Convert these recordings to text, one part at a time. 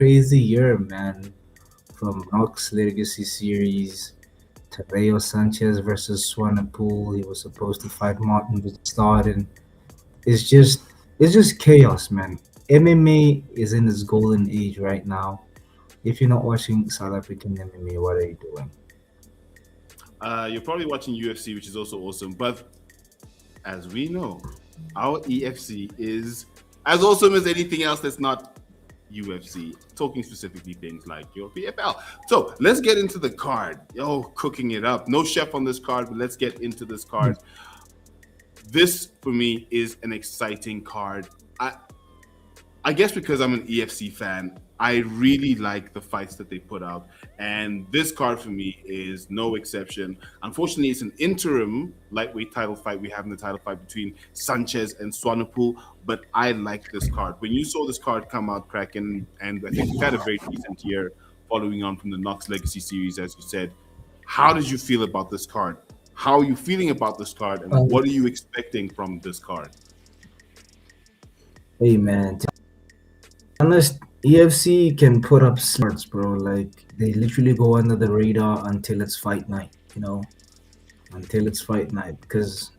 crazy year, man. From Knox Legacy Series to Rayo Sanchez versus Swanepoel. He was supposed to fight Martin, but started. It's just it's just chaos, man. MMA is in its golden age right now. If you're not watching South African MMA, what are you doing? You're probably watching UFC, which is also awesome. But as we know, our EFC is as awesome as anything else that's not UFC. Talking specifically things like your PFL. So let's get into the card. Yo, cooking it up. No chef on this card, but let's get into this card. This for me is an exciting card. I guess because I'm an EFC fan, I really like the fights that they put out. And this card for me is no exception. Unfortunately, it's an interim lightweight title fight. We have in the title fight between Sanchez and Swanepoel, but I like this card. When you saw this card come out, Kraken, and I think we've had a very decent year following on from the Knox Legacy series, as you said. How did you feel about this card? How are you feeling about this card? And Um, what are you expecting from this card? hey, man. To be honest, EFC can put up smarts, bro. Like they literally go under the radar until it's fight night. Until it's fight night. Because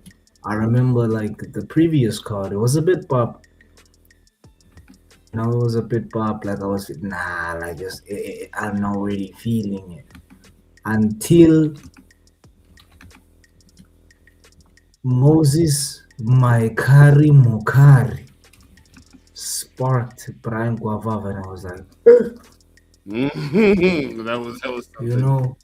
I remember like the previous card, it was a bit pop. It was a bit pop. Like I was nah, like I'm not really feeling it until Moses Maikari Mokari sparked Brian Guavava, and I was like, that was you something. know,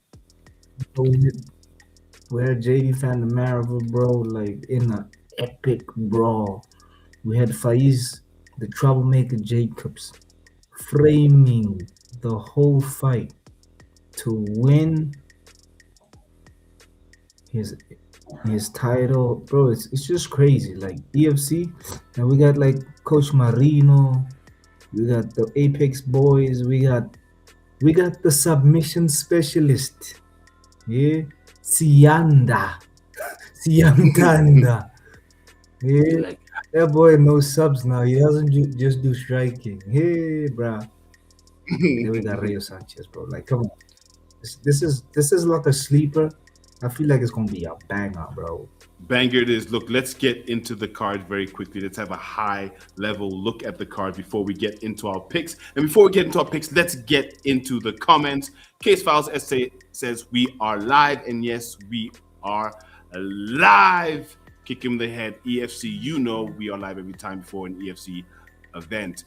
where JD found the Marvel, bro, like in an epic brawl. We had Faiz, the troublemaker Jacobs, framing the whole fight to win his his title, bro. It's just crazy. Like EFC, and we got like Coach Marino, we got the Apex boys, we got the submission specialist, yeah, Sianda, Siantanda, yeah. Like That boy knows subs now. He doesn't just do striking. Hey, bro. Then we got Rayo Sanchez, bro. Like, come on. This is like a sleeper. I feel like it's gonna be a banger, bro. banger it is. Look, let's get into the card very quickly. Let's have a high level look at the card before we get into our picks. And before we get into our picks, let's get into the comments. Case Files essay says we are live, and yes, we are live. Kick him in the head, EFC. You know we are live every time before an EFC event.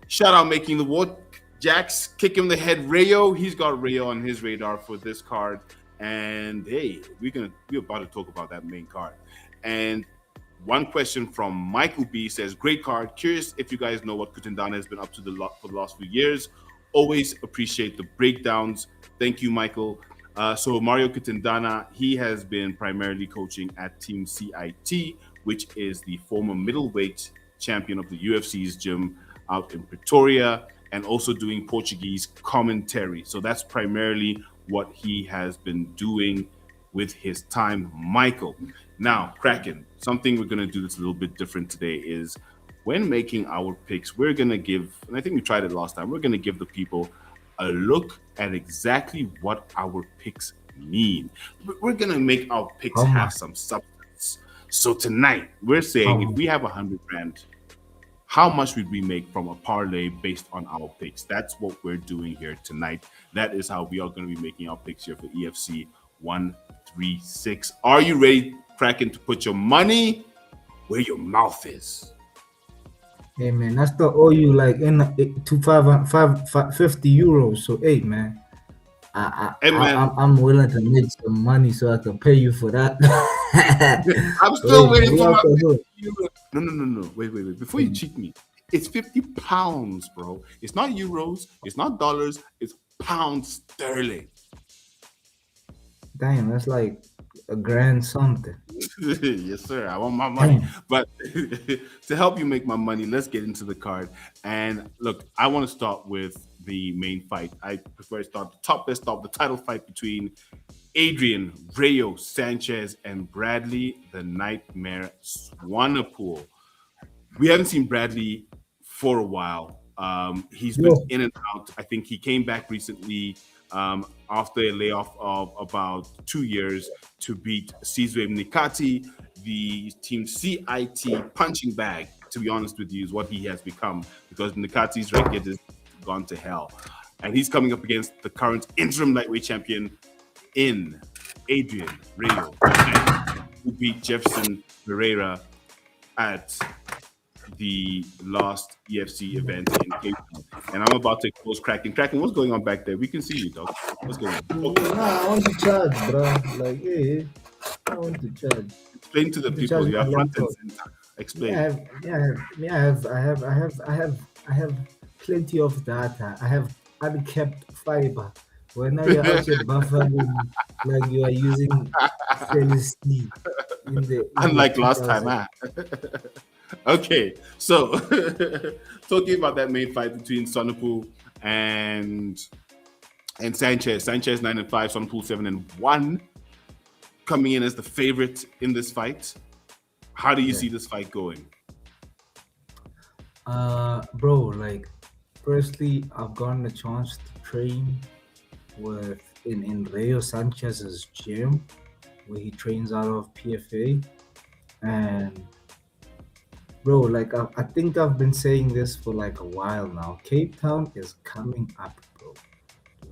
Shout out making the war. Jax, kick him in the head. Rayo, he's got Rayo on his radar for this card. And hey, we're about to talk about that main card. And one question from Michael B says, "Great card. Curious if you guys know what Cutendana has been up to for the last few years. Always appreciate the breakdowns. Thank you, Michael." So Mario Cutendana, he has been primarily coaching at Team CIT, which is the former middleweight champion of the UFC's gym out in Pretoria, and also doing Portuguese commentary. So that's primarily what he has been doing with his time, Michael. Now, Kraken, something we're going to do that's a little bit different today is when making our picks, we're going to give, and I think we tried it last time, we're going to give the people a look at exactly what our picks mean. We're going to make our picks How have much? some substance. So tonight, we're saying if How we have 100 grand, how much would we make from a parlay based on our picks? That's what we're doing here tonight. That is how we are going to be making our picks here for EFC 136. Are you ready, Kraken, to put your money where your mouth is? Hey man, that's the owe you like in to 50 euros. So hey man, Hey, man, I'm willing to make some money so I can pay you for that. I'm So hey still man, waiting we for out my there, 50 euros. No, no, no, no. Wait. Before you hey, cheat me, it's 50 pounds, bro. It's not euros. It's not dollars. It's pounds sterling. damn, that's like a grand something. Yes, sir. I want my money. Damn. But to help you make my money, let's get into the card. And look, I want to start with the main fight. I prefer to start the top. Let's start the title fight between Adrian, Rayo, Sanchez, and Bradley, the Nightmare Swanepoel. We haven't seen Bradley for a while. He's been in and out. I think he came back recently after a layoff of about 2 years to beat Sizwe Mnikati, the team CIT punching bag, to be honest with you, is what he has become, because Mnikati's record has gone to hell. And he's coming up against the current interim lightweight champion in Adrian, Rayo, who beat Jefferson Pereira at the last EFC event in Cape Town. And I'm about to expose Kraken. Kraken, what's going on back there? We can see you, dog. What's going on? Okay. Nah, I want to charge, bro. Like, yeah, I want to charge. Explain to the people. You are front and center. Explain. I have plenty of data. I have uncapped fiber. When now you're out here buffering like you are using Felicity in the unlike last time, huh? Okay, so talking about that main fight between Swanepoel and Sanchez. Sanchez 9-5, Swanepoel 7-1, coming in as the favorite in this fight. How do you see this fight going? Bro, like, firstly, I've gotten a chance to train in Rayo Sanchez's gym, where he trains out of PFA, and bro, like, I think I've been saying this for like a while now. Cape Town is coming up, bro.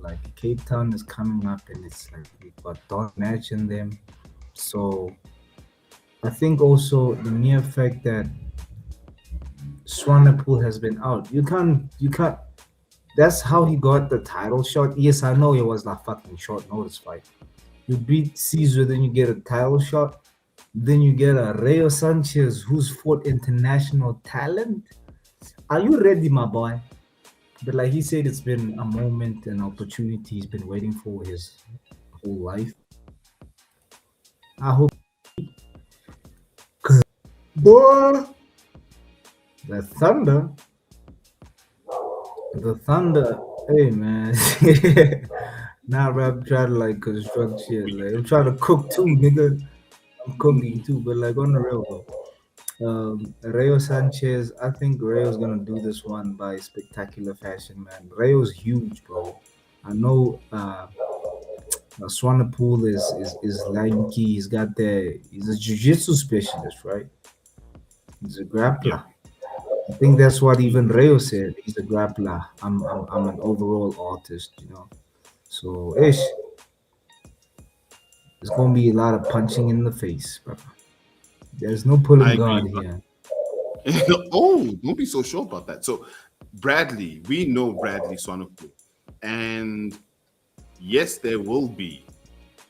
Like, Cape Town is coming up, and it's like we've got Dunn matching them. So I think also the mere fact that Swanepoel has been out, you can't. That's how he got the title shot. Yes, I know it was a fucking short notice fight. You beat Caesar, then you get a title shot. Then you get a Rayo Sanchez who's fought international talent. Are you ready, my boy? But like he said, it's been a moment, an opportunity he's been waiting for his whole life. I hope, cause boy, the Thunder, hey man. Nah, bro, I'm trying to like construct shit. Like, I'm trying to cook too, nigga. I'm cooking too, but like on the real though. Rayo Sanchez, I think Rayo's gonna do this one by spectacular fashion, man. Rayo's huge, bro. I know Swanepoel is lanky. He's a jiu-jitsu specialist, right? He's a grappler. Yeah. I think that's what even Rayo said. He's a grappler. I'm an overall artist, you know. So there's gonna be a lot of punching in the face, bro. There's no pulling guard here. Oh, don't be so sure about that. So Bradley, we know Bradley Swanepoel, and yes, there will be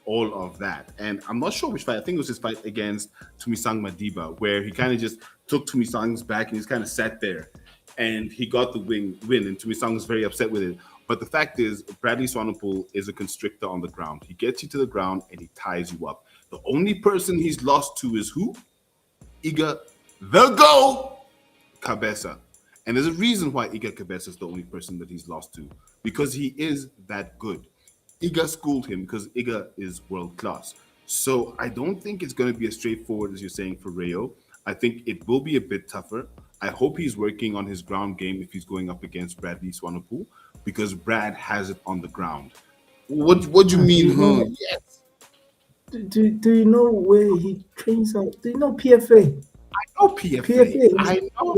all of that. And I'm not sure which fight. I think it was his fight against Tumisang Madiba, where he kind of just took Tumisang's back and he's kind of sat there, and he got the win. And Tumisang was very upset with it. But the fact is, Bradley Swanepoel is a constrictor on the ground. He gets you to the ground and he ties you up. The only person he's lost to is who? Iga the Go Cabeza. And there's a reason why Iga Cabeza is the only person that he's lost to, because he is that good. Iga schooled him because Iga is world class. So I don't think it's going to be as straightforward as you're saying for Rayo. I think it will be a bit tougher. I hope he's working on his ground game if he's going up against Bradley Swanepoel, because Brad has it on the ground. What do you mean? Yes. Do you know where he trains out? Do you know PFA? I know PFA. I know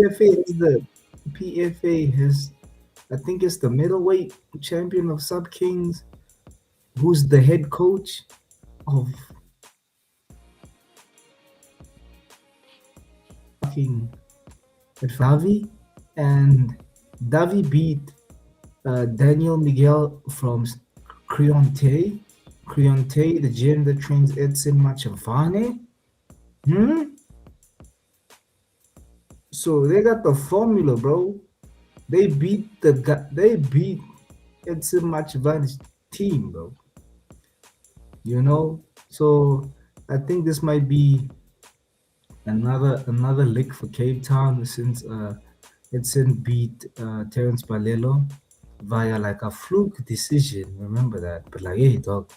PFA has, I think it's the middleweight champion of Sub Kings, who's the head coach of fucking Davi, and Davi beat Daniel Miguel from Creonte, the gym that trains Edson Machavane. So they got the formula, bro. They beat Edson Machavane's team, bro. You know, so I think this might be another lick for Cape Town, since Edson beat Terence Balelo via like a fluke decision. Remember that. But like, hey, dog,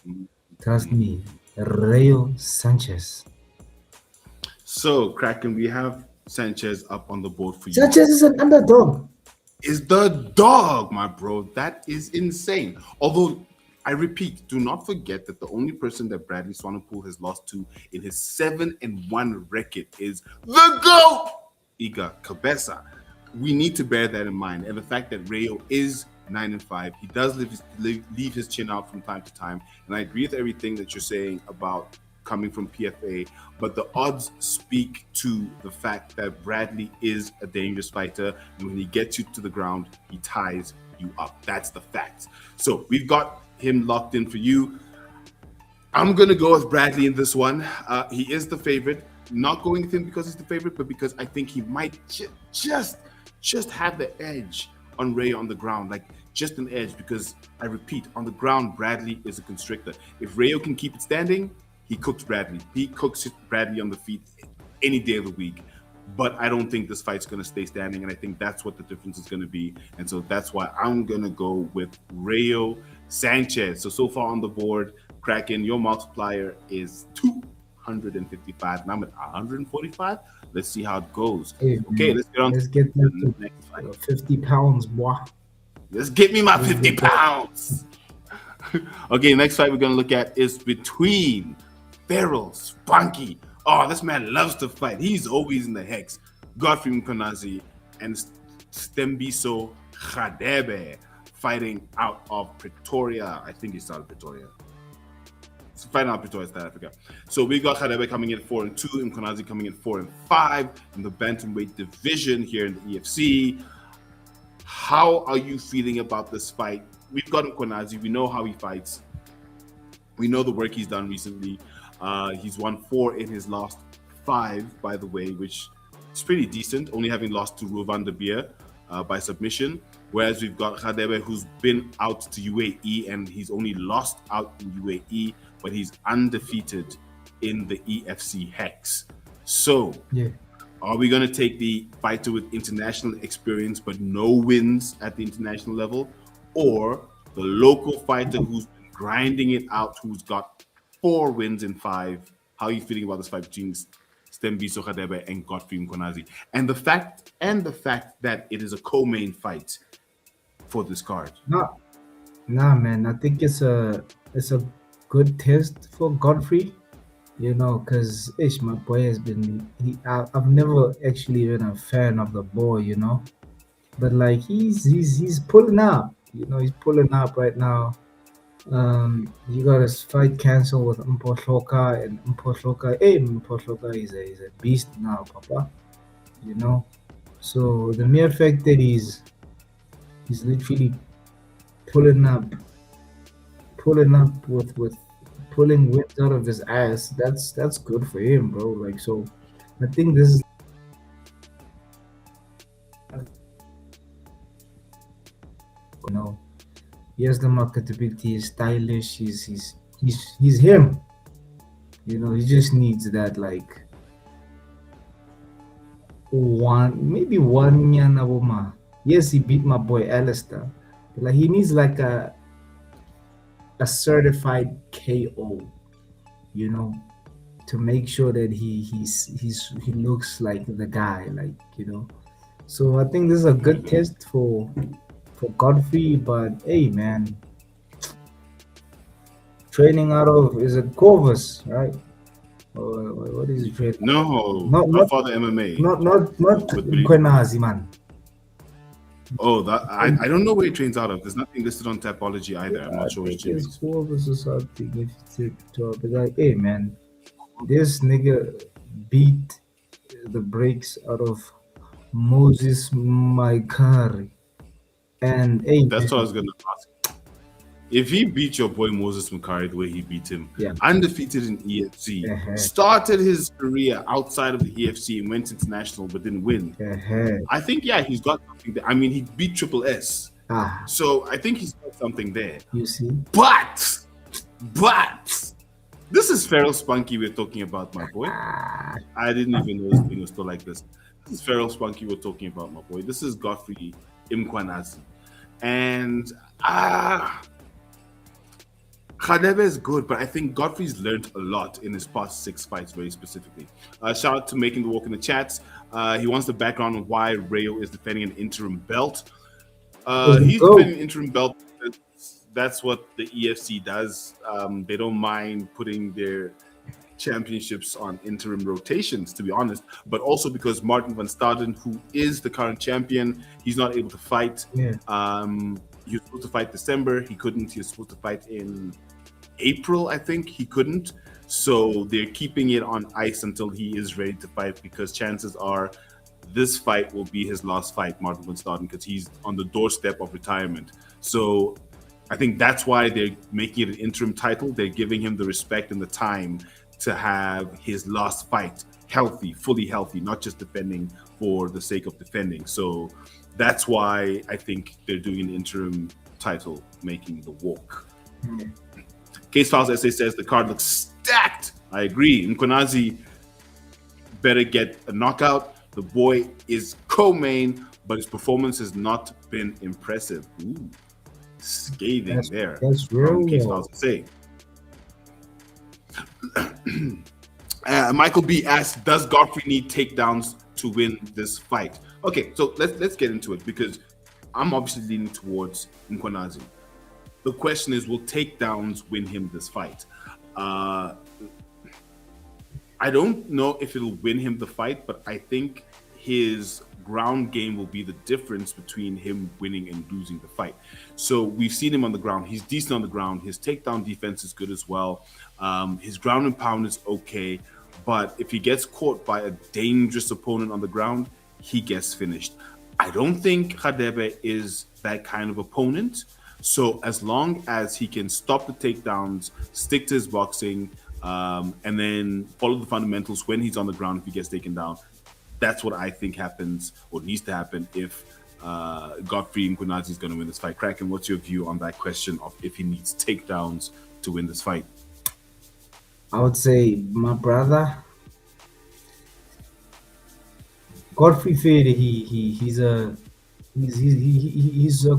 trust me, Rayo Sanchez. So, Kraken, we have Sanchez up on the board for you. Sanchez is an underdog. is the dog, my bro. That is insane. Although, I repeat, do not forget that the only person that Bradley Swanepoel has lost to in his 7-1 record is the GOAT, Iga Cabeza. We need to bear that in mind. And the fact that Rayo is 9-5, he does leave his chin out from time to time. And I agree with everything that you're saying about coming from PFA, but the odds speak to the fact that Bradley is a dangerous fighter, and when he gets you to the ground, he ties you up. That's the fact. So we've got him locked in for you. I'm gonna go with Bradley in this one. He is the favorite. Not going with him because he's the favorite, but because I think he might just have the edge on Rayo on the ground, like just an edge. Because I repeat, on the ground, Bradley is a constrictor. If Rayo can keep it standing, he cooks Bradley. He cooks Bradley on the feet any day of the week. But I don't think this fight's going to stay standing, and I think that's what the difference is going to be. And so that's why I'm going to go with Rayo Sanchez. So far on the board, Kraken, your multiplier is 255, and I'm at 145. Let's see how it goes. Hey, okay, let's get on let's to get the next fight. 50 pounds, boy. Let's get me my 50 pounds. Okay, next fight we're going to look at is between Farrow, Spunky. Oh, this man loves to fight. He's always in the hex. Godfrey Mkhwanazi and Stembiso Khadebe fighting out of Pretoria. I think he's out of Pretoria. So fighting out of Pretoria, South Africa. So we got Khadebe coming in 4-2, Mkhwanazi coming in 4-5 in the bantamweight division here in the EFC. How are you feeling about this fight? We've got Mkhwanazi. We know how he fights. We know the work he's done recently. He's won 4 in his last 5, by the way, which is pretty decent, only having lost to Rovan de Beer by submission. Whereas we've got Khadebe, who's been out to UAE, and he's only lost out in UAE, but he's undefeated in the EFC Hex. So, are we going to take the fighter with international experience but no wins at the international level? Or the local fighter who's been grinding it out, who's got 4 wins in 5? How are you feeling about this fight between Stembiso Khadebe and Godfrey Mkhwanazi? And the fact that it is a co-main fight for this card. Nah, man. I think it's a good test for Godfrey. You know, because my boy has been. I've never actually been a fan of the boy. You know, but like he's pulling up. You know, he's pulling up right now. You got his fight canceled with Hloka, and Hloka is a beast now, Papa. You know, so the mere fact that he's literally pulling up with pulling wins out of his ass, that's good for him, bro. Like, so I think this is, you know, he has the marketability, he's stylish, he's him. You know, he just needs that, like, maybe one Nyanaboma. Yes, he beat my boy Alistair, but like he needs like a certified KO, you know, to make sure that he looks like the guy, like, you know. So I think this is a good test for Godfrey, but hey, man, training out of, is it Corvus, right? Or what is he training? No, not Father MMA. Not Mkhwanazi, man. Oh, that I don't know where he trains out of. There's nothing listed on Tapology either. I'm not sure which it's Corvus or something. If you take it to, but like, hey, man, this nigga beat the brakes out of Moses Maikari. And hey, that's what I was gonna ask. If he beat your boy Moses Makari the way he beat him, undefeated in EFC, started his career outside of the EFC and went international but didn't win, I think he's got something there. I mean, he beat Triple S, so I think he's got something there. You see, but this is Farrow Spunky we're talking about, my boy. I didn't even know this thing was still like this. This is Farrow Spunky we're talking about, my boy. This is Godfrey Mkhwanazi. And Khadebe is good, but I think Godfrey's learned a lot in his past 6 fights, very specifically. Shout out to Making the Walk in the chats. He wants the background on why Rayo is defending an interim belt. He's go. defending interim belt. That's what the EFC does. They don't mind putting their championships on interim rotations, to be honest, but also because Martin van Staden, who is the current champion, he's not able to fight. Yeah. He was supposed to fight December. He couldn't. He was supposed to fight in April, I think. He couldn't. So they're keeping it on ice until he is ready to fight, because chances are this fight will be his last fight, Martin van Staden, because he's on the doorstep of retirement. So I think that's why they're making it an interim title. They're giving him the respect and the time to have his last fight healthy, fully healthy, not just defending for the sake of defending. So that's why I think they're doing an interim title, making the walk. Case Files SA says the card looks stacked. I agree. Mkhwanazi better get a knockout. The boy is co-main, but his performance has not been impressive. Ooh, scathing there. That's real. Case Files SA. Michael B asked, does Godfrey need takedowns to win this fight? Okay, so let's get into it, because I'm obviously leaning towards Mkhwanazi. The question is, will takedowns win him this fight? I don't know if it'll win him the fight, but I think his ground game will be the difference between him winning and losing the fight. So we've seen him on the ground. He's decent on the ground. His takedown defense is good as well. His ground and pound is okay. But if he gets caught by a dangerous opponent on the ground, he gets finished. I don't think Radebe is that kind of opponent. So as long as he can stop the takedowns, stick to his boxing, and then follow the fundamentals when he's on the ground if he gets taken down, that's what I think happens or needs to happen if Godfrey Mkhwanazi is going to win this fight. Kraken, what's your view on that question of if he needs takedowns to win this fight? I would say, my brother, Godfrey Fede, he's a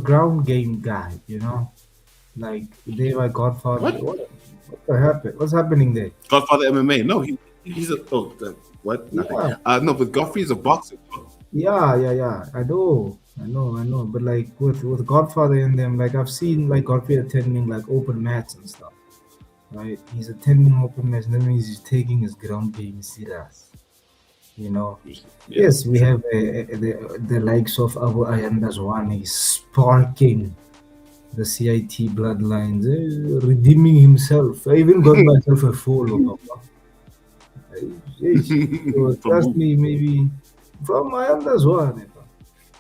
ground game guy, you know. Like they my Godfather. What happened? What's happening there? Godfather MMA. No, he's a what? Nothing. Yeah. No, but Godfrey is a boxer. Yeah. I know. But like with Godfather in them, like I've seen like Godfrey attending like open mats and stuff. Right? He's attending open mats, that means he's taking his ground game serious. You know. Yeah, yes, we have the likes of Abu Ayanda's one. He's sparking the CIT bloodlines, redeeming himself. I even got myself a follow. So trust me, maybe from Ayanda's one.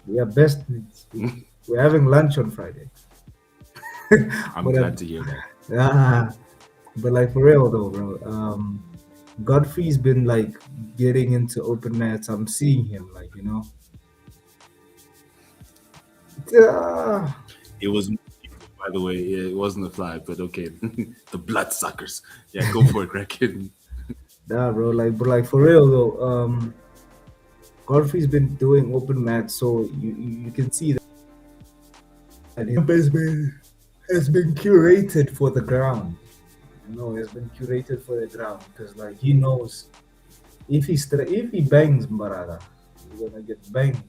We are best mates. We're having lunch on Friday. I'm glad to hear that. Yeah, but like for real though, bro. Godfrey's been like getting into open mats. I'm seeing him, like, you know. It was, by the way, it wasn't a fly, but okay. The bloodsuckers. Yeah, go for it, Kraken. Yeah, bro. Like for real though. Godfrey's been doing open mats, so you can see that his has been curated for the ground. You know, has been curated for the ground because like he knows if he bangs Mbarada, he's gonna get banged.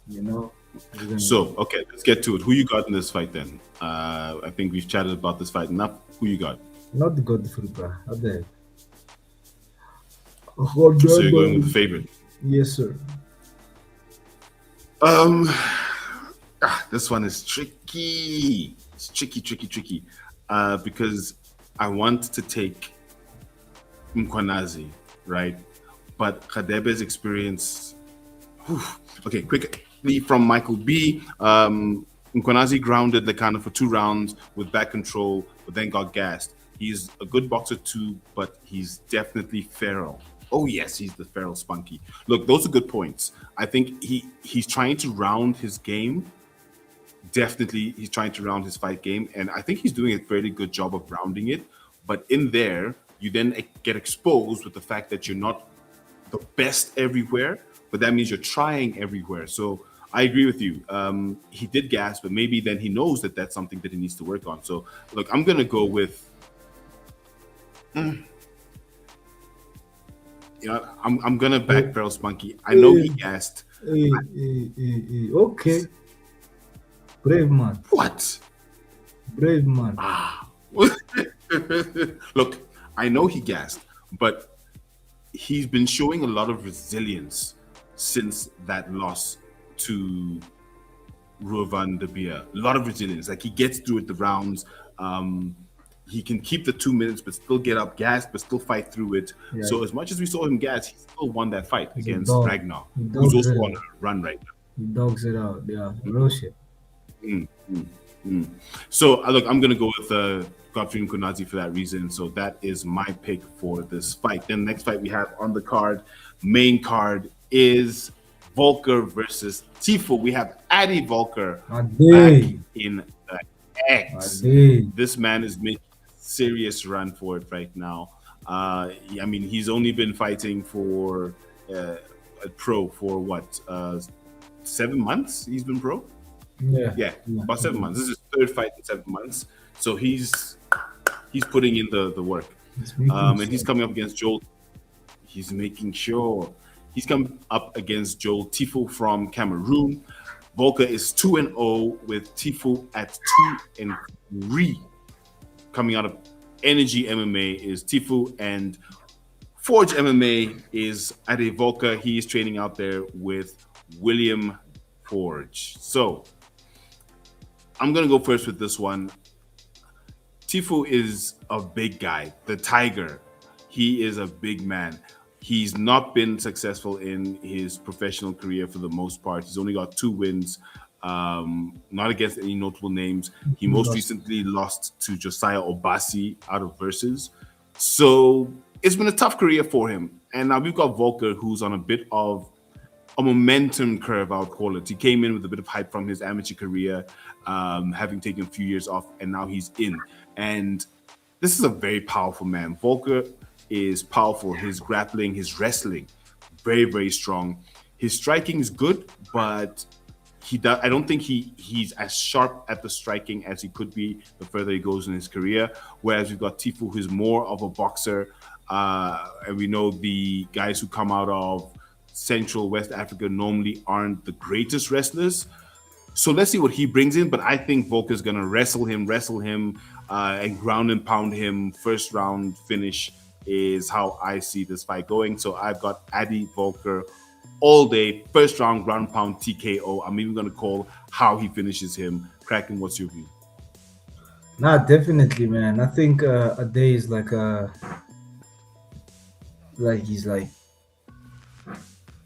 You know. So okay, let's get to it. Who you got in this fight then? I think we've chatted about this fight enough. Who you got? Not the Godfrey, bro. How the So you're going with the favorite? Yes, sir. This one is tricky. It's tricky. Because I want to take Mkhwanazi, right? But Radebe's experience. Okay, quickly from Michael B. Mkhwanazi grounded the kind of for 2 rounds with back control, but then got gassed. He's a good boxer too, but he's definitely feral. Oh yes, he's the feral spunky. Look, those are good points. I think he's trying to round his game. Definitely, he's trying to round his fight game, and I think he's doing a fairly good job of rounding it. But in there, you then get exposed with the fact that you're not the best everywhere, but that means you're trying everywhere. So I agree with you. He did gas, but maybe then he knows that that's something that he needs to work on. So look, I'm gonna go with. I'm gonna back Feral Spunky. I know he gassed. Okay. Brave man. What? Brave man. Look, I know he gassed, but he's been showing a lot of resilience since that loss to Rovan de Beer. A lot of resilience. Like he gets through it the rounds. He can keep the 2 minutes, but still get up gas, but still fight through it. Yeah. So as much as we saw him gas, he still won that fight He's against a dog. Ragnar, He who's dogs also it on out. a run right now. He dogs it out. Yeah, real shit. So look, I'm gonna go with Godfrey Mkhwanazi for that reason. So that is my pick for this fight. Then next fight we have on the card, main card, is Volker versus Mpho. We have Adi Volker back in the X. This man is making a serious run for it right now. I mean, he's only been fighting for a pro for what, 7 months? He's been pro. Yeah, about 7 months. This is his third fight in 7 months. So he's putting in the work. And he's coming up against Joel. He's making sure. He's come up against Joel Mpho from Cameroon. Volker is 2-0 with Mpho at 2-3. Coming out of Energy MMA is Mpho, and Forge MMA is Adi Volker. He is training out there with William Forge. So I'm going to go first with this one. Mpho is a big guy, the Tiger. He is a big man. He's not been successful in his professional career for the most part. He's only got 2 wins, not against any notable names. He most recently lost to Josiah Obasi out of Versus. So it's been a tough career for him. And now we've got Volker, who's on a bit of a momentum curve, I would call it. He came in with a bit of hype from his amateur career, having taken a few years off, and now he's in. And this is a very powerful man. Volker is powerful. His grappling, his wrestling, very strong. His striking is good, but I don't think he's as sharp at the striking as he could be the further he goes in his career. Whereas we've got Mpho, who's more of a boxer, and we know the guys who come out of Central West Africa normally aren't the greatest wrestlers. So let's see what he brings in. But I think Volker's gonna wrestle him, and ground and pound him. First round finish is how I see this fight going. So I've got Adi Volker all day. First round ground pound TKO. I'm even gonna call how he finishes him. Kraken, what's your view? Nah, definitely, man. I think a day is like he's like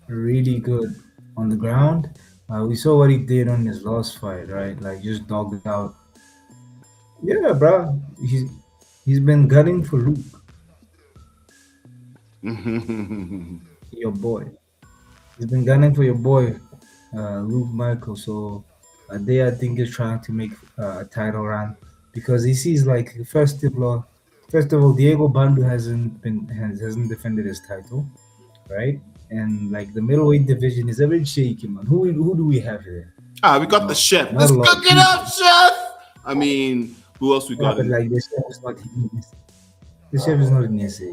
really good on the ground. We saw what he did on his last fight, right? Like just dogged it out. Yeah, bro. He's been gunning for Luke. Your boy. He's been gunning for your boy, Luke Michael. So a day I think is trying to make a title run because he sees like first of all, Diego Bandu hasn't defended his title, right? And like the middleweight division is a bit shaky, man. Who do we have here? We got the chef. Let's cook it up, chef. I mean, who else we got? But like the chef is not. The chef is not in SA.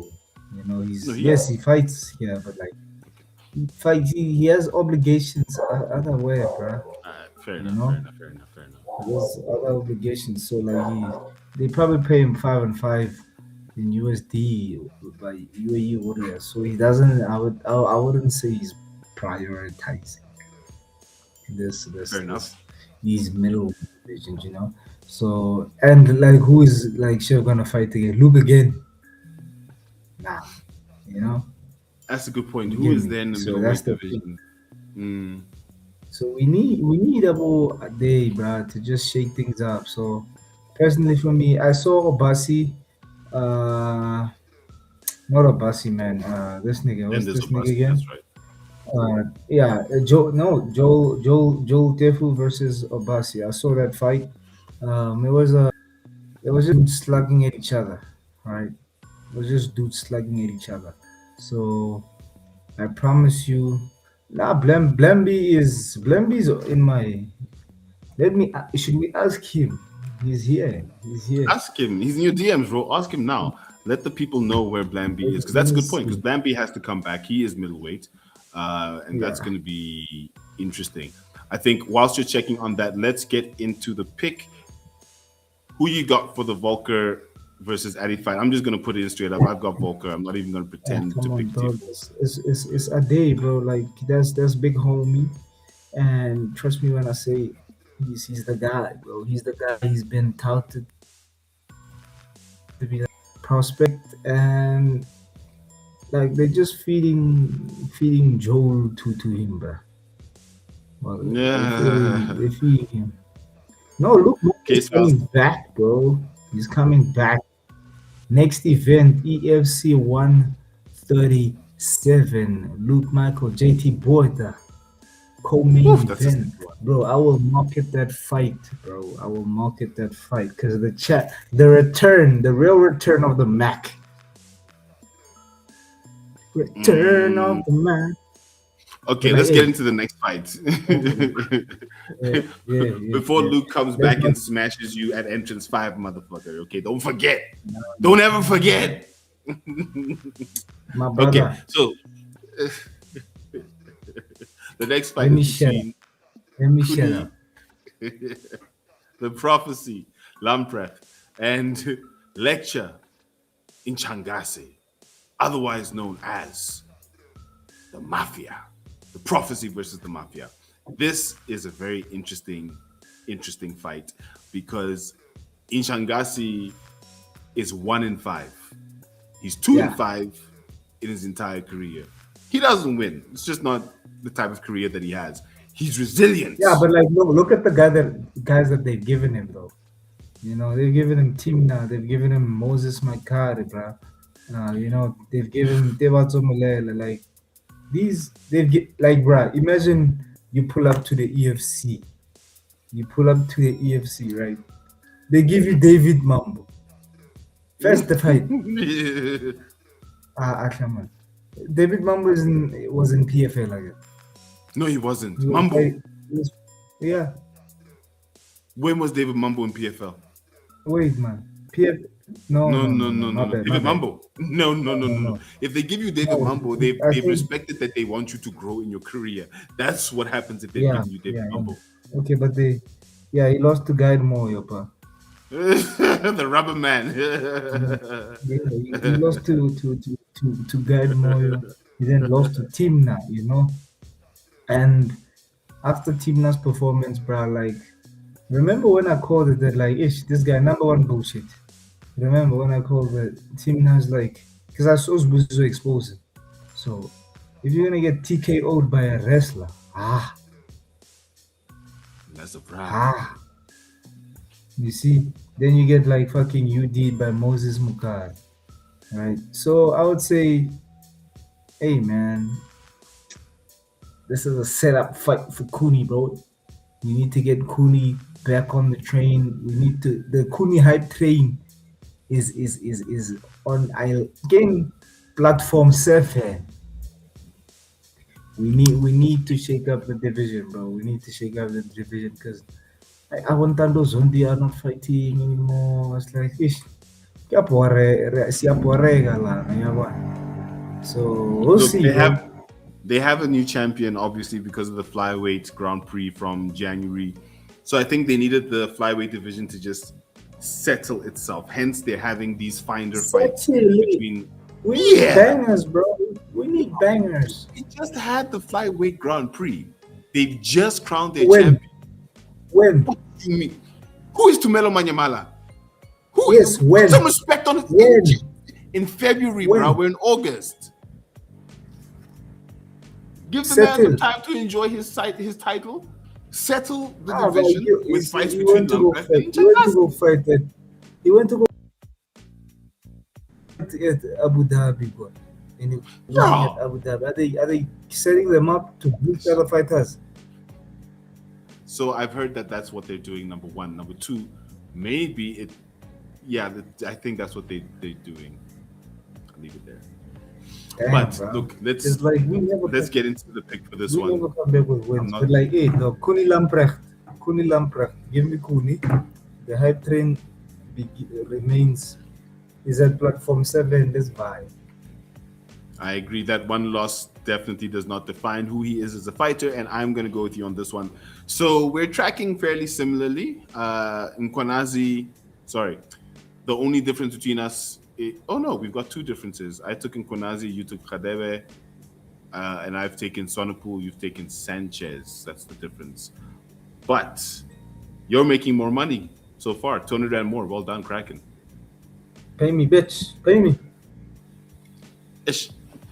You know, he fights here, but like he has obligations otherwhere, bro. Fair enough. He has other obligations, so like they probably pay him 5 and 5 in USD by UAE Warriors. So he doesn't. I wouldn't say he's prioritizing this these middle divisions, you know. So and like who is like sure gonna fight again? Luke again? Nah, you know. That's a good point. Who is then in the middleweight division? So we need about a day, bro, to just shake things up. So personally, for me, I saw Obasi. Not Obasi, man. This nigga. What's this nigga again? That's right. Joel Mpho versus Obasi. I saw that fight. It was just slugging at each other, right? It was just dudes slugging at each other. So I promise you, Blamby's in my. Should we ask him? He's here. Ask him. He's in your DMs, bro. Ask him now. Let the people know where Blamby is, because that's a good point. Because Blamby has to come back. He is middleweight, and that's going to be interesting. I think whilst you're checking on that, let's get into the pick. Who you got for the Volker versus Addy fight? I'm just gonna put it in straight up. I've got Volker. I'm not even gonna pretend to pick bro. Tifu. It's a day, bro. Like that's big homie, and trust me when I say he's the guy, bro. He's the guy. He's been touted to be a prospect, and like they're just feeding Joel to him, bro. Well, Yeah. they feeding him. No, look, he's Case coming files. back, bro. He's coming back. Next event, EFC 137. Luke Michael, JT Borda. Co-main Oof, that's a event. Bro, I will market that fight, bro. I will market that fight because the real return of the Mac. Return of the Mac. Okay, Like, let's get into the next fight. Yeah. Before Luke comes back and smashes you at entrance 5, motherfucker. Okay, don't forget. Don't ever forget. My brother. Okay, so the next fight Let me is shut between Let me shut up. the Prophecy, Lamprecht, and Lecture in Changase, otherwise known as the Mafia. The Prophecy versus the Mafia. This is a very interesting fight because Inchangasi is 1-5. He's 2-5 in his entire career. He doesn't win. It's just not the type of career that he has. He's resilient. Yeah, but like look at the guys that they've given him though. You know, they've given him Timna, they've given him Moses Makari, bro. You know, they've given him Tevatso Malele, like these bro, imagine you pull up to the EFC. Right? They give you David Mambo. First the fight. Come David Mambo was in PFL again. No, he wasn't. Mambo. Yeah. When was David Mambo in PFL? Wait, man. No. David Mambo. No. If they give you David Mambo, they've respected that they want you to grow in your career. That's what happens if they give you David Mambo. Okay, but he lost to Guide Moyo, pa. The rubber man. He lost to Guide Moyo. He then lost to Timna, you know. And after Timna's performance, bro, like, remember when I called it that, like, this guy number one bullshit. Remember when I called it Timna's like, because I saw Buzo exposing. So if you're gonna get TKO'd by a wrestler, that's a problem. You see, then you get like fucking UD'd by Moses Mukar, right? So I would say, hey man, this is a setup fight for Coenie, bro. We need to get Coenie back on the train. The Coenie hype train is on game platform 7. We need to shake up the division, bro. We need to shake up the division because I want those Zombie are not fighting anymore. It's like so we'll see. They have a new champion, obviously, because of the flyweight Grand Prix from January. So I think they needed the flyweight division to just settle itself. Hence, they're having these fights between. We need bangers, bro. We need bangers. They just had the flyweight Grand Prix. They've just crowned their champion. When? What do you mean? Who is Tumelo Manyamala? When? Put some respect on it. In February, bro. We're in August. Give the man the time to enjoy his title. Settle the division with fights between Lamprecht and Changase. He went to go at Abu Dhabi, bro. And at Abu Dhabi. Are they setting them up to beat other fighters? So I've heard that that's what they're doing. Number one, number two, maybe it. Yeah, I think that's what they're doing. I'll leave it there. Damn, but bro. Look, let's get into the pick for this one. We never come back with wins. But like, hey, no, Coenie Lamprecht. Give me Coenie. The hype train remains. Is at platform 7. Let's buy. I agree that one loss definitely does not define who he is as a fighter, and I'm going to go with you on this one. So we're tracking fairly similarly. Mkhwanazi, sorry, the only difference between us, oh no, we've got two differences. I took Mkhwanazi, you took Khadebe, and I've taken Swanepoel, you've taken Sanchez. That's the difference. But you're making more money so far, 200 Rand more. Well done, Kraken. Pay me, bitch. Pay me. Ish,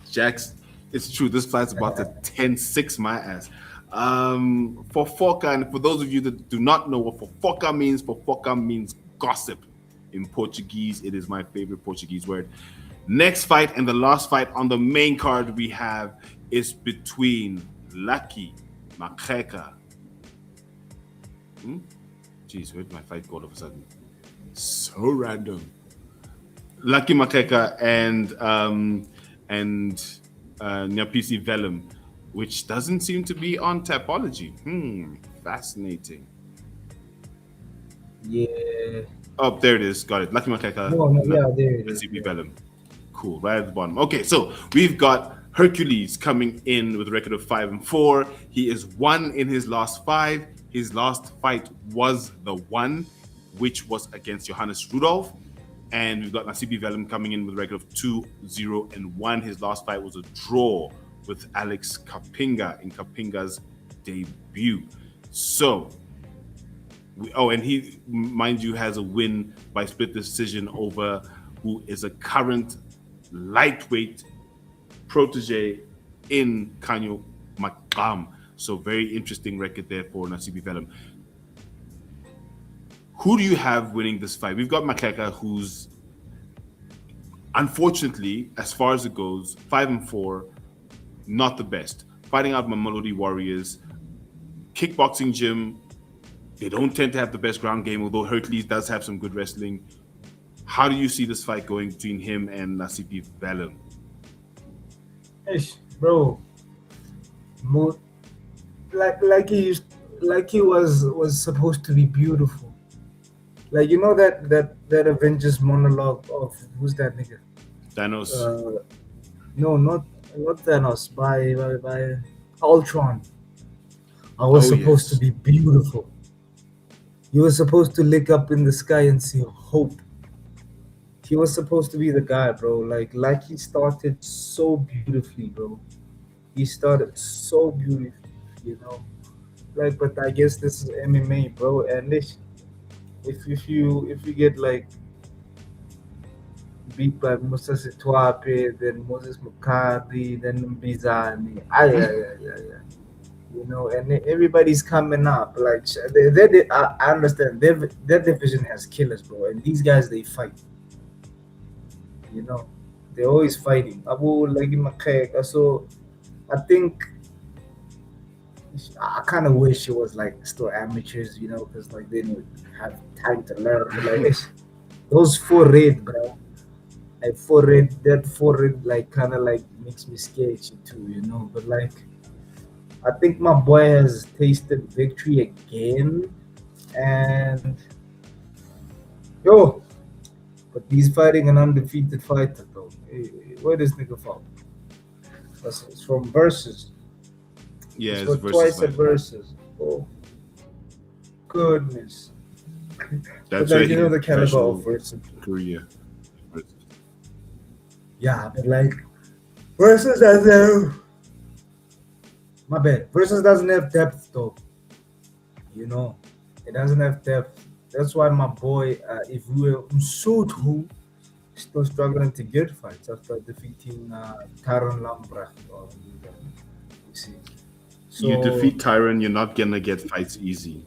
Jax, it's true. This fight's about to 10-6 my ass. For Foca, and for those of you that do not know what Fofoca means gossip in Portuguese. It is my favorite Portuguese word. Next fight and the last fight on the main card we have is between Lucky Mkhwanazi. Jeez, where did my fight go all of a sudden? So random. Lucky Mkhwanazi and Nyapisi Velum, which doesn't seem to be on Tapology. Fascinating. Yeah. Oh, there it is. Got it. Lucky Mkhwanazi. Yeah, there it is. CP Velum. Cool. Right at the bottom. Okay, so we've got Hercules coming in with a record of 5-4. He is 1 in his last 5. His last fight was the one, which was against Johannes Rudolph. And we've got Nasibi Velum coming in with a record of 2-0-1. His last fight was a draw with Alex Kapinga in Kapinga's debut. So, and he, mind you, has a win by split decision over who is a current lightweight protege in Kanyo Makam. So very interesting record there for Nasibi Velum. Who do you have winning this fight? We've got Mkhwanazi, who's unfortunately, as far as it goes, 5-4, not the best. Fighting out Mamelodi Warriors, kickboxing gym, they don't tend to have the best ground game, although Hercules does have some good wrestling. How do you see this fight going between him and Nasibi Velum? Bro, like he was supposed to be beautiful. Like, you know that Avengers monologue of who's that nigga? Thanos. No, not Thanos. By Ultron. I was supposed to be beautiful. You were supposed to look up in the sky and see hope. He was supposed to be the guy, bro. Like he started so beautifully, bro. He started so beautifully, you know. Like, but I guess this is MMA, bro. And if you get like beat by Musa Sitwape, then Moses Mukadi, then Mbizani, yeah. You know, and everybody's coming up. Like, I understand their division has killers, bro. And these guys, they fight. You know, they're always fighting. Abu Lagi Mkhwanazi. So I think I kind of wish it was like still amateurs, you know, because like they didn't have time to learn. But, like those 4 red, bro. Like 4 red, that 4 red like kind of like makes me scared too, you know. But like I think my boy has tasted victory again, and but he's fighting an undefeated fighter though. Where this nigga from? It's from Versus. Yeah, it's twice at Versus. Oh goodness. That's like, you know the caliber of Versus. Korea. Yeah, but like Versus doesn't. My bad. Versus doesn't have depth though. You know, it doesn't have depth. That's why my boy, if we were Msuthu, still struggling to get fights after defeating Tyron Lamprecht. You see, so, you defeat Tyron, you're not gonna get fights easy,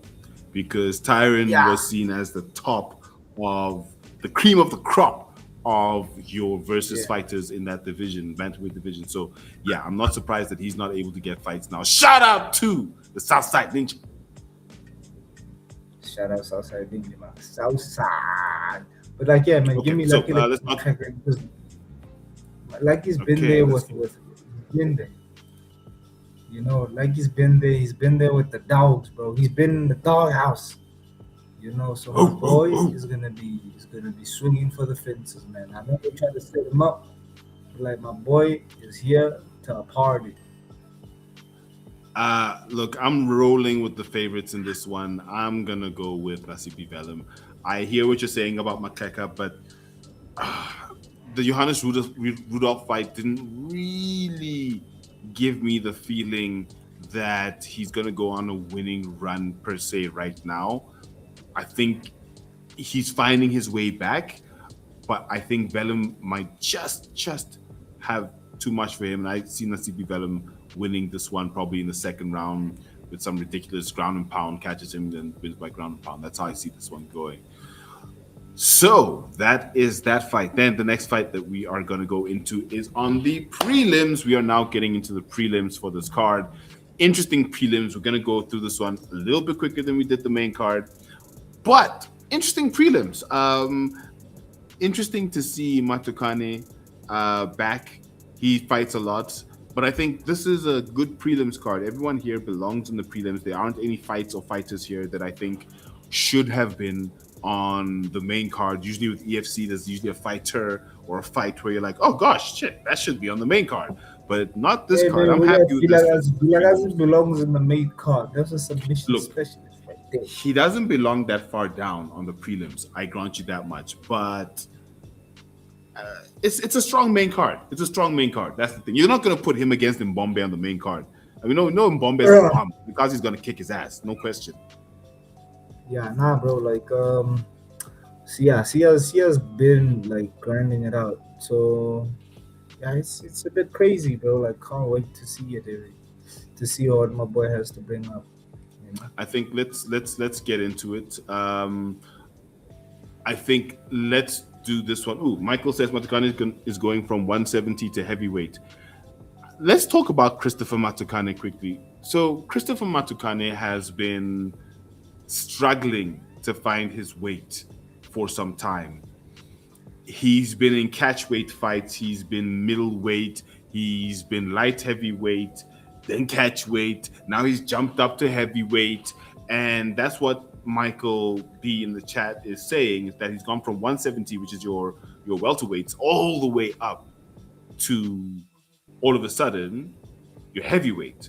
because Tyron was seen as the top of the cream of the crop of your versus fighters in that division, bantamweight division. So yeah, I'm not surprised that he's not able to get fights now. Shout out to the Southside Ninja. Shout out Southside Ninja, man. Southside. But like, yeah, man, give me so, like, like he's been there with been there. You know, like he's been there. He's been there with the dogs, bro. He's been in the doghouse. You know, so my boy is gonna be swinging for the fences, man. I know they try to set him up, but like my boy is here to a party. Look, I'm rolling with the favorites in this one. I'm gonna go with Nasibi Velum. I hear what you're saying about Makeka, but the Johannes Rudolph fight didn't really give me the feeling that he's gonna go on a winning run per se right now. I think he's finding his way back, but I think Velum might just have too much for him. And I see Nasibi Velum winning this one probably in the second round with some ridiculous ground and pound, catches him, then wins by ground and pound. That's how I see this one going. So that is that fight. Then the next fight that we are going to go into is on the prelims. We are now getting into the prelims for this card. Interesting prelims. We're going to go through this one a little bit quicker than we did the main card, but interesting prelims. Interesting to see Matukane back. He fights a lot, but I think this is a good prelims card. Everyone here belongs in the prelims. There aren't any fights or fighters here that I think should have been on the main card. Usually with EFC, there's usually a fighter or a fight where you're like, oh gosh, shit, that should be on the main card. But not this card. I'm happy with this. Philani belongs in the main card. That's a submission specialist right there. He doesn't belong that far down on the prelims. I grant you that much. But it's a strong main card. It's a strong main card. That's the thing. You're not going to put him against Mbombe on the main card. I mean, no Mbombe is a bomb because he's going to kick his ass. No question. Yeah, nah, bro. Like, he has been like grinding it out. So yeah, it's a bit crazy, bro. Like, can't wait to see it, to see what my boy has to bring up. You know? I think let's get into it. I think let's do this one. Ooh, Michael says Matukane is going from 170 to heavyweight. Let's talk about Christopher Matukane quickly. So Christopher Matukane has been struggling to find his weight for some time. He's been in catchweight fights. He's been middleweight. He's been light heavyweight, then catchweight. Now he's jumped up to heavyweight. And that's what Michael B in the chat is saying, is that he's gone from 170, which is your welterweights, all the way up to all of a sudden your heavyweight.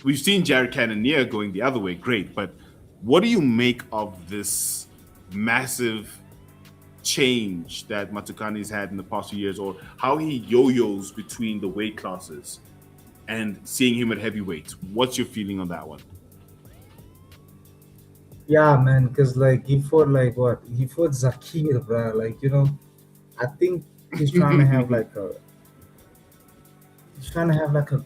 We've seen Jared Cannonier going the other way, great, but what do you make of this massive change that Matukane's had in the past few years, or how he yo-yos between the weight classes and seeing him at heavyweight? What's your feeling on that one? Yeah, man, because like he fought Zakir, bro. Like, you know, I think he's trying to have like a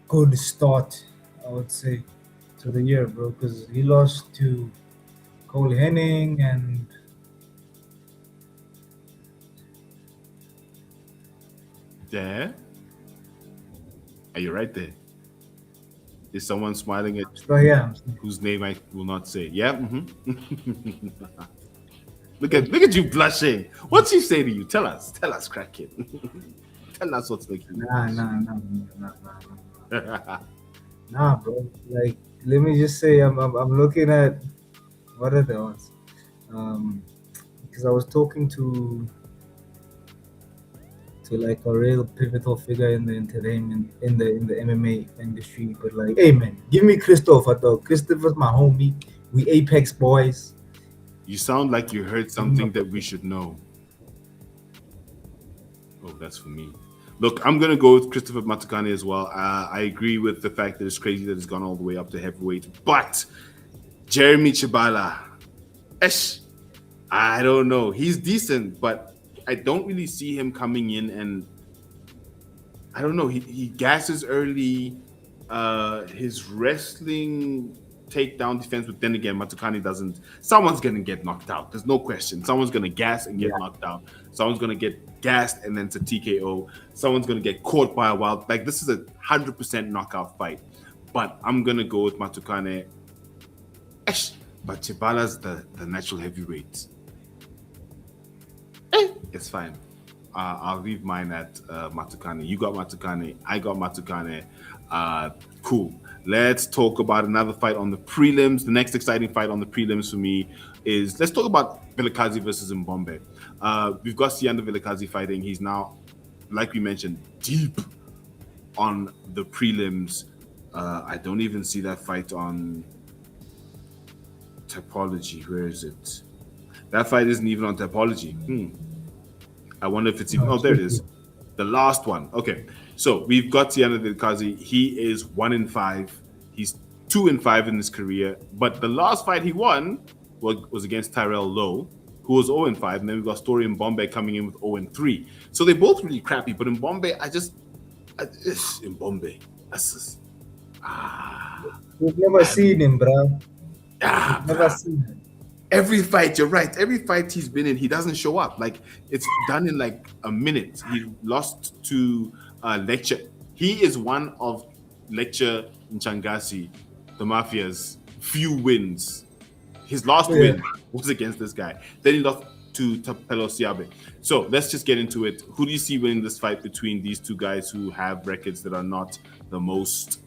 good start, I would say, to the year, bro, because he lost to Cole Henning and there. Are you right there? Is someone smiling at whose name I will not say? Yeah. Mm-hmm. Look at you blushing. What's he say to you? Tell us, crackhead. Tell us what's making you. Nah, bro. Like, let me just say, I'm looking at what are the odds? Because I was talking to like a real pivotal figure in the entertainment in the MMA industry, but like, hey man, give me Christopher though. Christopher's my homie. We Apex boys. You sound like you heard something that we should know. Oh, that's for me. Look, I'm going to go with Christopher Matukane as well. I agree with the fact that it's crazy that it's gone all the way up to heavyweight. But Jeremy Chibala, I don't know. He's decent, but I don't really see him coming in, and I don't know. He gasses early. His wrestling takedown defense, but then again, Matukane doesn't. Someone's going to get knocked out. There's no question. Someone's going to gas and get knocked out. Someone's going to get gassed and then to TKO. Someone's going to get caught by a wild. Like, this is a 100% knockout fight. But I'm going to go with Matukane. But Chibala's the natural heavyweight. It's fine. I'll leave mine at Matukane. You got Matukane. I got Matukane. Cool. Let's talk about another fight on the prelims. The next exciting fight on the prelims for me is, let's talk about Vilakazi versus Mbombe. We've got Sianda Vilakazi fighting. He's now, like we mentioned, deep on the prelims. I don't even see that fight on Typology. Where is it? That fight isn't even on Typology. I wonder if it's even. Oh, there it is. The last one. Okay. So we've got Tiana Delkazi. He is 1-5. He's 2-5 in his career. But the last fight he won was against Tyrell Lowe, who was 0-5. And then we've got Story in Bombay coming in with 0-3. So they're both really crappy. But in Bombay, in Bombay, that's just, We've never seen him, bro. Never seen him. Every fight, you're right. Every fight he's been in, he doesn't show up. Like, it's done in like a minute. He lost to Lecture. He is one of Lecture Nchangasi, the Mafia's few wins. His last win was against this guy. Then he lost to Tapelo Siabe. So let's just get into it. Who do you see winning this fight between these two guys who have records that are not the most?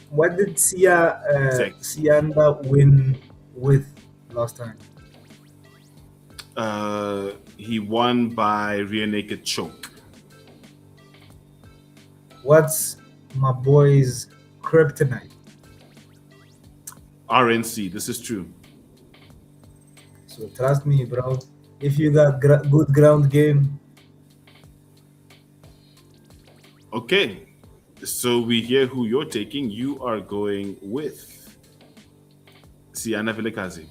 What did Sianda win with last time? He won by rear naked choke. What's my boy's kryptonite? RNC. This is true. So trust me, bro. If you got good ground game. Okay. So we hear who you're taking. You are going with Siana Vilekazi.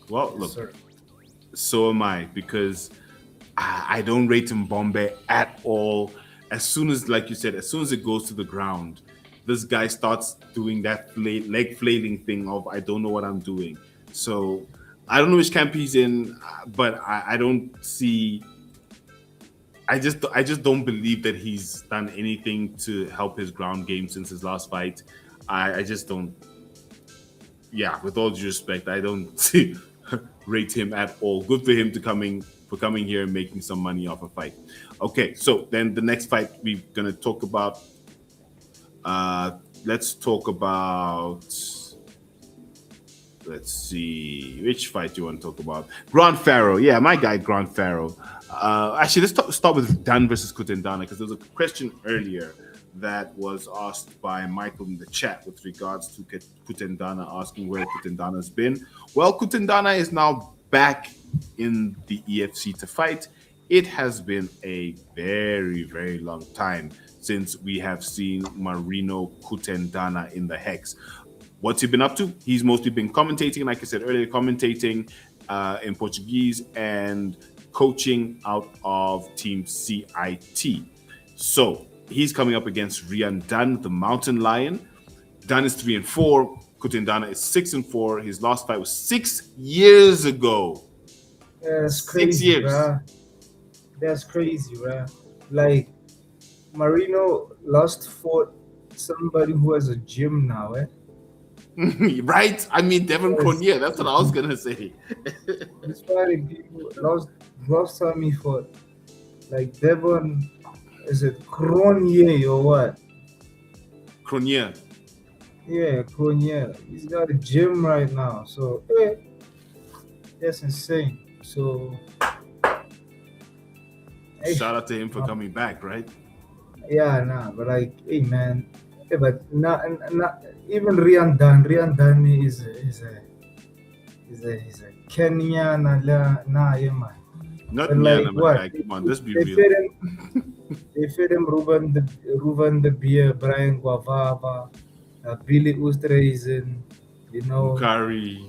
Well, look, sir. So am I, because I don't rate Bombay at all. As soon as, like you said, as soon as it goes to the ground, this guy starts doing that leg flailing thing of I don't know what I'm doing. So I don't know which camp he's in, but I don't see. I just don't believe that he's done anything to help his ground game since his last fight. I just don't. Yeah, with all due respect, I don't rate him at all. Good for him coming here and making some money off a fight. Okay, so then the next fight we're gonna talk about. Let's talk about. Let's see, which fight do you want to talk about? Grant Farrow, yeah, my guy Grant Farrow. Actually, let's start with Dunn versus Cutendana, because there was a question earlier that was asked by Michael in the chat with regards to Cutendana, asking where Cutendana's been. Well, Cutendana is now back in the EFC to fight. It has been a very, very long time since we have seen Marino Cutendana in the Hex. What's he been up to? He's mostly been commentating, like I said earlier, commentating in Portuguese and coaching out of Team CIT. So he's coming up against Rian Dunn, the Mountain Lion. Dunn is 3-4. Cutendana is 6-4. His last fight was 6 years ago. That's crazy, 6 years. Bro. That's crazy, bro. Like, Marino lost for somebody who has a gym now, eh? Right? I mean, Devon Cronje, that's what I was going to say. That's why people last time he fought. Like, Devon, is it Cronje or what? Cronje. Yeah, Cronje. He's got a gym right now. So, that's insane. So, shout out to him for coming back, right? Yeah, nah, but like, hey man, but not even Rian Dunn is a Kenyan, yeah man. Not like what? Guy. Come on, let's be real. They fed him Ruben the Beer, Brian Guavava, Billy Oosthuizen, Mukari.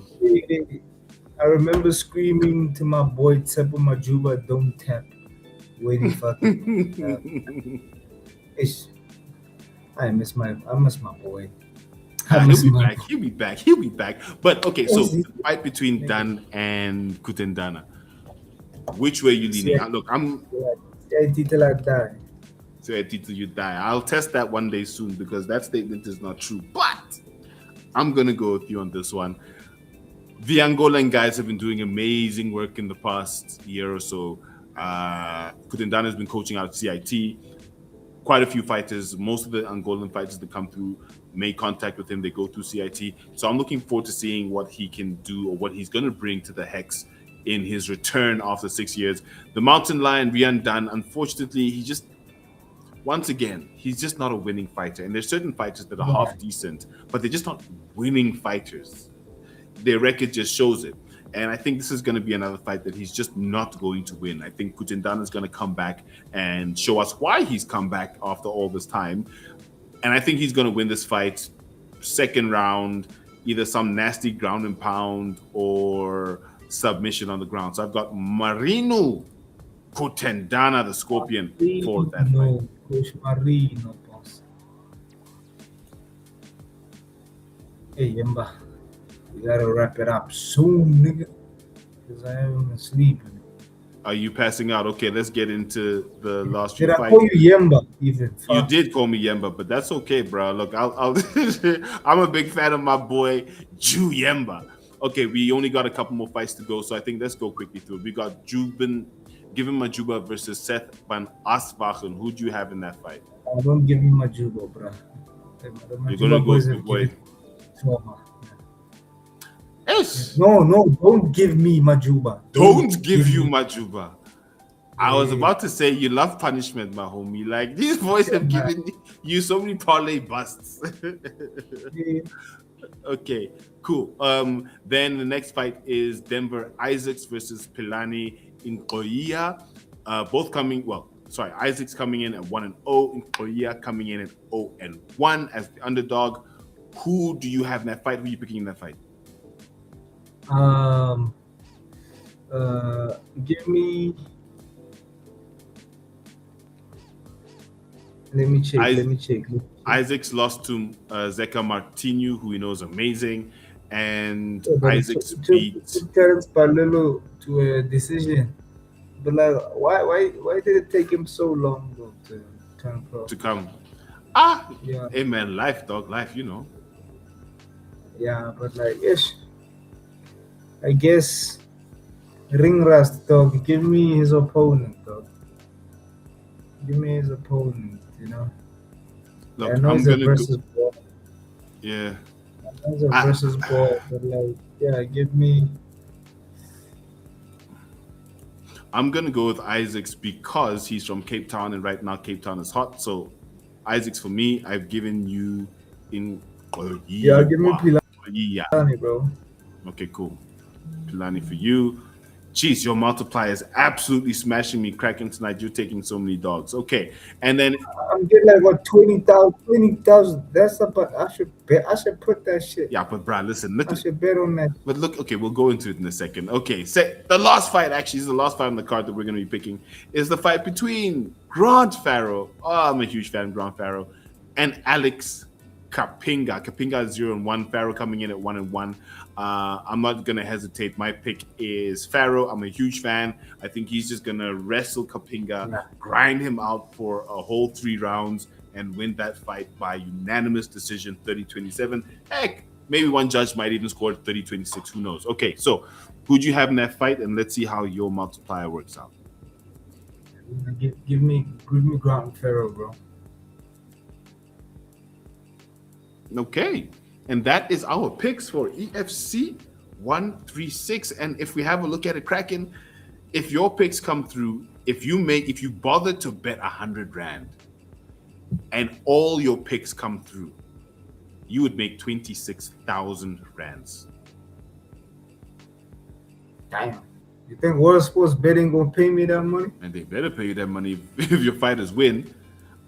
I remember screaming to my boy Tsepo Majuba, don't tap. Waiting fucking. I miss my boy. He'll be back. But okay, so the fight between Dunn and Cutendana. Which way you leaning? Look, I'm. Until I die. So until you die. I'll test that one day soon, because that statement is not true. But I'm gonna go with you on this one. The Angolan guys have been doing amazing work in the past year or so. Cutendana has been coaching out at CIT. Quite a few fighters, most of the Angolan fighters that come through make contact with him. They go through CIT. So I'm looking forward to seeing what he can do, or what he's going to bring to the Hex in his return after 6 years. The Mountain Lion, Rian Dunn, unfortunately, once again, he's just not a winning fighter. And there's certain fighters that are half decent, but they're just not winning fighters. Their record just shows it. And I think this is going to be another fight that he's just not going to win. I think Cutendana is going to come back and show us why he's come back after all this time. And I think he's going to win this fight second round, either some nasty ground and pound or submission on the ground. So I've got Marino Cutendana, the Scorpion, for that fight. Coach Marino, boss. Hey, Yemba, we gotta wrap it up soon, nigga, because I am sleeping. Are you passing out? Okay, let's get into the last Did few I fights. call you Yemba even? You did call me Yemba, but that's okay, bro. Look, I'll I'm a big fan of my boy Ju Yemba. Okay, we only got a couple more fights to go, so I think let's go quickly through. We got Majuba versus Seth van Aswegen. Who do you have in that fight? I don't give me Majuba, bro. You're gonna go with your boy. Yes. No, don't give me Majuba. Don't give you Majuba. I was about to say you love punishment, my homie. Like these boys have given you so many parlay busts. Okay, cool. Then the next fight is Denver Isaacs versus Philani Ngqoyiya. Both coming. Well, sorry, Isaacs coming in at 1-0. Ngqoyiya coming in at 0-1 as the underdog. Who do you have in that fight? Who are you picking in that fight? Give me. Let me check. Isaacs lost to Zeca Martinho, who he knows amazing, and Isaacs beat Terence Palillo to a decision. But like, why did it take him so long though to turn pro? To come. Yeah. Hey man, life, dog, life, you know. Yeah, but like, I guess Ring Rust, dog. Give me his opponent, dog. Give me his opponent, you know. Look, I know I'm it's a gonna versus ball. Yeah. I know it's a versus ball, but like, yeah, give me. I'm gonna go with Isaacs because he's from Cape Town, and right now Cape Town is hot. So Isaacs for me. I've given you in. Yeah, give me Philani, bro. Okay, cool. Philani for you. Jeez, your multiplier is absolutely smashing me cracking tonight. You're taking so many dogs. Okay, and then I'm getting like what 20,000. That's about. I should bet. I should put that shit. Yeah, but Brad, listen, look. I should bet on that. But look, okay, we'll go into it in a second. Okay, the last fight actually is the last fight on the card that we're going to be picking is the fight between Grant Farrow. Oh, I'm a huge fan of Grant Farrow, and Alex Kapinga. Kapinga is 0-1. Farrow coming in at 1-1. I'm not gonna hesitate. My pick is Farrow. I'm a huge fan. I think he's just gonna wrestle Kapinga, grind him out for a whole 3 rounds, and win that fight by unanimous decision, 30-27. Heck, maybe one judge might even score 30-26. Who knows? Okay, so who do you have in that fight? And let's see how your multiplier works out. Give me Grant Farrow, bro. Okay, and that is our picks for EFC 136. And if we have a look at it, Kraken, if your picks come through, if you bother to bet 100 Rand and all your picks come through, you would make 26,000 Rands. Damn. You think World Sports Betting gonna pay me that money? And they better pay you that money if your fighters win.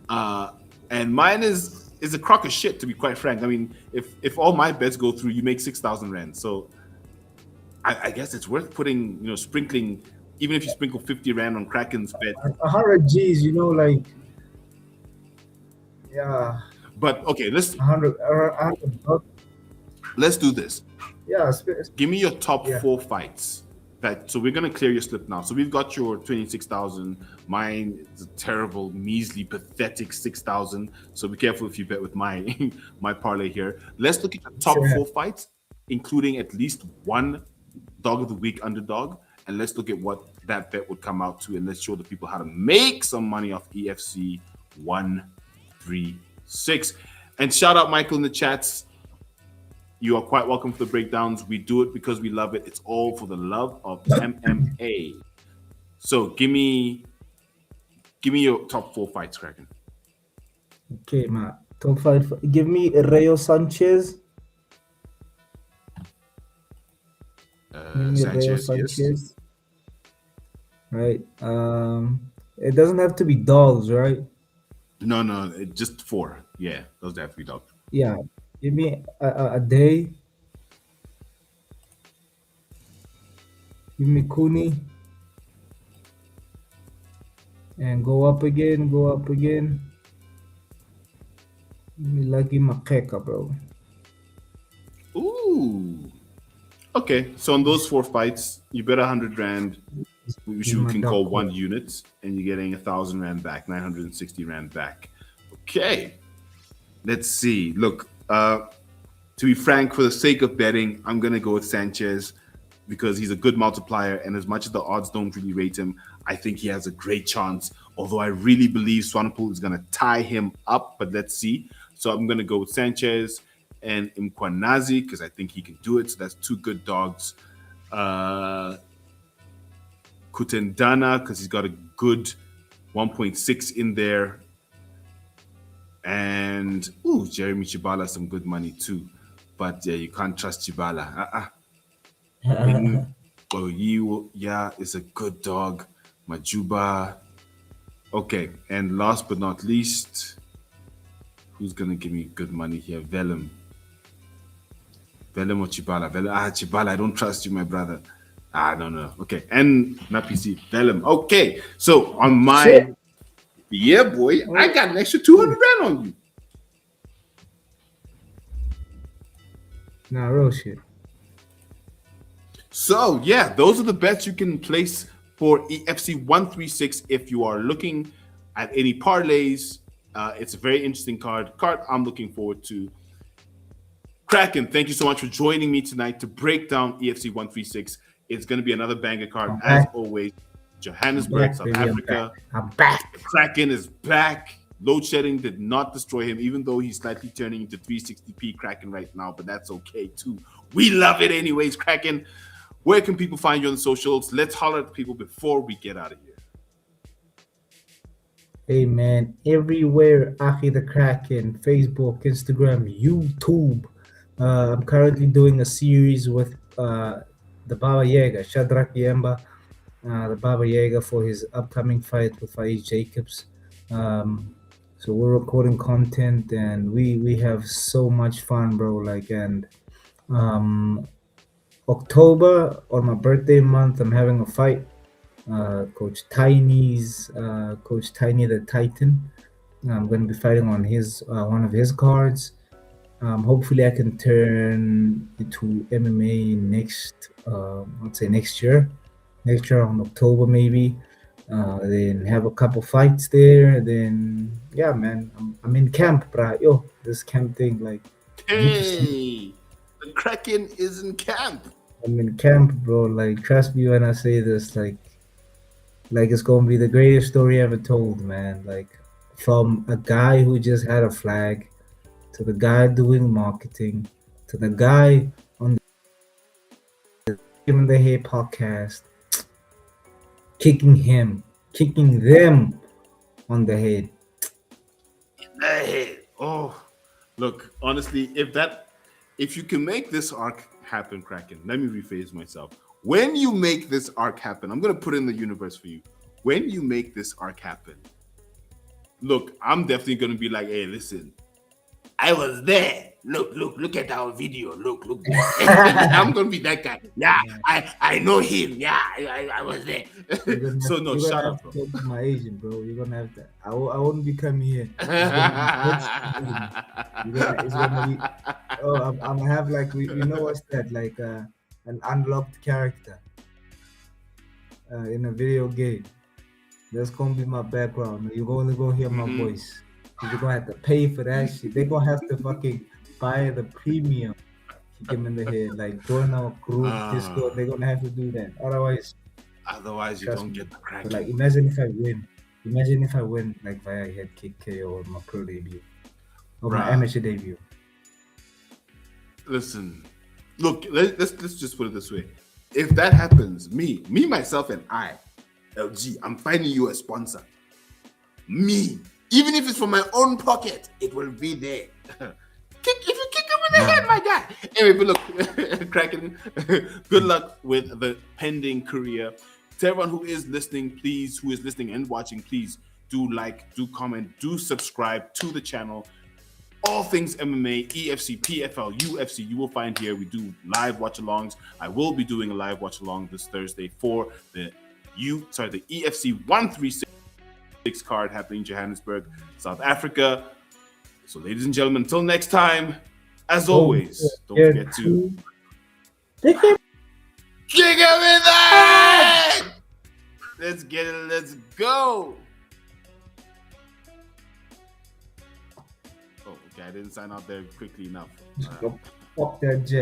And mine is a crock of shit, to be quite frank. I mean, if all my bets go through, you make 6,000 Rand. So I guess it's worth putting, sprinkling, even if you sprinkle 50 Rand on Kraken's bet. 100 G's, like, yeah. But okay, let's 100 let's do this. Yeah. Give me your top 4 fights. So we're gonna clear your slip now. So we've got your 26,000. Mine is a terrible, measly, pathetic 6,000. So be careful if you bet with my my parlay here. Let's look at the top 4 fights, including at least one dog of the week underdog, and let's look at what that bet would come out to, and let's show the people how to make some money off EFC 136. And shout out Michael in the chats. You are quite welcome for the breakdowns. We do it because we love it. It's all for the love of MMA. So give me your top 4 fights, Kraken. Okay, my top five. Give me Rayo Sanchez. Give me Rayo Sanchez, yes. Sanchez. Right. It doesn't have to be dogs, right? No, just 4. Yeah, those have to be dogs. Yeah. Give me a day. Give me Coenie. And go up again. Go up again. Give me Lucky Makeka, bro. Ooh. Okay, so on those 4 fights, you bet 100 rand, which you can call 1 unit, and you're getting 1,000 rand back, 960 rand back. Okay, let's see. Look, to be frank, for the sake of betting, I'm gonna go with Sanchez because he's a good multiplier, and as much as the odds don't really rate him, I think he has a great chance. Although I really believe Swanepoel is gonna tie him up, but let's see. So I'm gonna go with Sanchez and Mkhwanazi because I think he can do it. So that's 2 good dogs. Cutendana because he's got a good 1.6 in there. And Jeremy Chibala, some good money too. But yeah, you can't trust Chibala. Ngqoyiya is a good dog. Majuba. Okay, and last but not least, who's gonna give me good money here? Velum or Chibala? Chibala, I don't trust you, my brother. No. Okay, and not PC. Velum. Okay, so on my yeah, boy, I got an extra 200 rand on you. Nah, real shit. So yeah, those are the bets you can place for EFC 136 if you are looking at any parlays. It's a very interesting card I'm looking forward to. Kraken, thank you so much for joining me tonight to break down EFC 136. It's going to be another banger card as always. Johannesburg, South Africa. I'm back. Kraken is back. Load shedding did not destroy him, even though he's slightly turning into 360p Kraken right now, but that's okay too. We love it anyways, Kraken. Where can people find you on the socials? Let's holler at people before we get out of here. Hey man, everywhere, Aki the Kraken, Facebook, Instagram, YouTube. I'm currently doing a series with the Baba Yaga, Shadrach Yemba, the Baba Yaga, for his upcoming fight with Faiz Jacobs. So we're recording content and we have so much fun, bro. And October, on my birthday month, I'm having a fight. Coach Tiny the Titan. I'm going to be fighting on his one of his cards. Hopefully I can turn into MMA next year around October maybe. Then have a couple fights there. Then yeah, man, I'm in camp, bro. Yo, this camp thing, hey, the Kraken is in camp. I'm in camp, bro. Trust me when I say this. It's gonna be the greatest story ever told, man. From a guy who just had a flag, to the guy doing marketing, to the guy on the Give the Hair podcast, kicking them on the head. In the head. Oh, look, honestly, if you can make this arc happen, Kraken, let me rephrase myself. When you make this arc happen, I'm going to put it in the universe for you. When you make this arc happen, look, I'm definitely going to be like, hey, listen, I was there. Look at our video. Look. I'm going to be that guy. Yeah, I know him. Yeah, I was there. So, no, shut up, bro. Talk to my agent, bro. You're going to have to. I won't be coming here. It's gonna be, I'm going to have, you know what's that? An unlocked character in a video game. That's gonna be my background. You're only gonna hear my voice. You're gonna have to pay for that shit. They're gonna have to fucking buy the premium. Kick him in the head. Join our group, Discord. They're gonna have to do that. Otherwise you don't get the Kraken. But imagine if I win. Via head kick KO on my pro debut. Or my amateur debut. Listen. Look, let's just put it this way. If that happens, me, myself, and I, LG, I'm finding you a sponsor. Me, Even if it's from my own pocket, it will be there. If you kick him in the head, my guy. Anyway, but look, Kraken, good luck with the pending career. To everyone who is listening, and watching, please do like, do comment, do subscribe to the channel. All things MMA, EFC, PFL, UFC, you will find here. We do live watch-alongs. I will be doing a live watch-along this Thursday for the EFC 136 card happening in Johannesburg, South Africa. So, ladies and gentlemen, until next time, as always, don't forget to kick him in the head! Let's get it. Let's go. Oh, okay. I didn't sign out there quickly enough. Fuck that jet.